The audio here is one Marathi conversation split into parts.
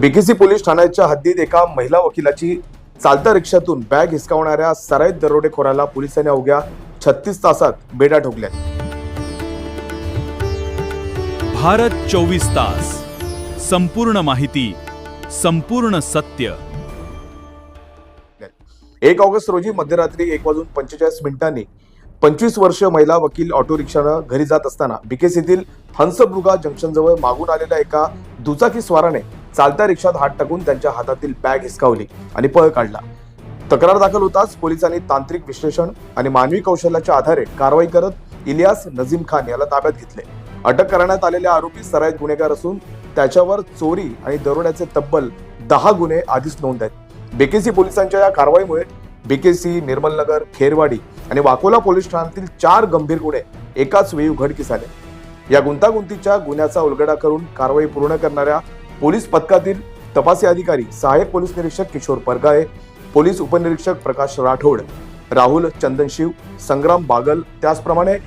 बीकेसी पोलीस ठाण्याच्या हद्दीत एका महिला वकिलाची चालत्या रिक्षातून बॅग हिसकावणाऱ्या सराईत दरोडेखोराला पोलिसांनी अवघ्या 36 तासात बेड्या ठोकल्या। भारत 24 तास, संपूर्ण माहिती, संपूर्ण सत्य। 1 ऑगस्ट रोजी मध्यरात्री 1:45 25 वर्ष महिला वकील ऑटो रिक्षानं घरी जात असताना बीकेसीतील हंसमृगा जंक्शनजवळ मागून आलेल्या एका दुचाकी स्वाराने चालत्या रिक्षात हात टाकून त्यांच्या हातातील बॅग हिसकावली आणि पळ काढला। तक्रार दाखल होताच पोलिसांनी तांत्रिक विश्लेषण आणि मानवी कौशल्याच्या आधारे कारवाई करत इलियास नजीम खान याला ताब्यात घेतले। अटक करण्यात आलेल्या आरोपी सराईत गुन्हेगार असून त्याच्यावर चोरी आणि दरोड्याचे तब्बल 10 गुन्हे आधीच नोंद आहेत। बीकेसी पोलिसांच्या या कारवाईमुळे बीकेसी, निर्मलनगर, खेरवाडी आणि वाकोला पोलीस ठाण्यातील 4 गंभीर गुन्हे एकाच वेळी उघडकीस आले। या गुंतागुंतीच्या गुन्ह्याचा उलगडा करून कारवाई पूर्ण करणाऱ्या पोलीस पथकातील तपासी अधिकारी सहाय्यक पोलीस निरीक्षक किशोर परगाळे, पोलीस उपनिरीक्षक प्रकाश राठोड, राहुल चंदनशिव, संग्राम बागल, त्याचप्रमाणे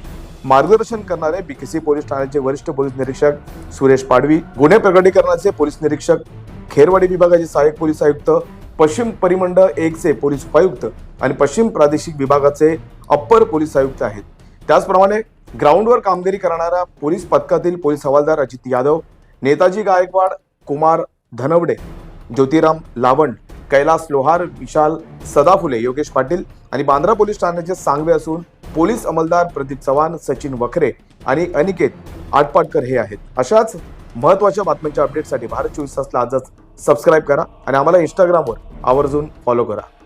मार्गदर्शन करणारे बीकेसी पोलीस ठाण्याचे वरिष्ठ पोलीस निरीक्षक सुरेश पाडवी, गुन्हे प्रकटीकरणाचे पोलीस निरीक्षक, खेरवाडी विभागाचे सहाय्यक पोलीस आयुक्त, पश्चिम परिमंडळ 1 चे पोलीस उपायुक्त आणि पश्चिम प्रादेशिक विभागाचे अप्पर पोलीस आयुक्त आहेत। त्याचप्रमाणे ग्राउंडवर कामगिरी करणाऱ्या पोलीस पथकातील पोलीस हवालदार अजित यादव, नेताजी गायकवाड, कुमार धनवडे, ज्योतिराम लावंड, कैलास लोहार, विशाल सदाफुले, योगेश पाटील आणि बांद्रा पोलीस ठाण्याचे सांगवे असून पोलीस अंमलदार प्रदीप चव्हाण, सचिन वखरे आणि अनिकेत आटपाटकर हे आहेत। अशाच महत्त्वाच्या बातम्यांच्या अपडेटसाठी भारत 24 तासला आजच सबस्क्राईब करा आणि आम्हाला इंस्टाग्रामवर आवर्जून फॉलो करा।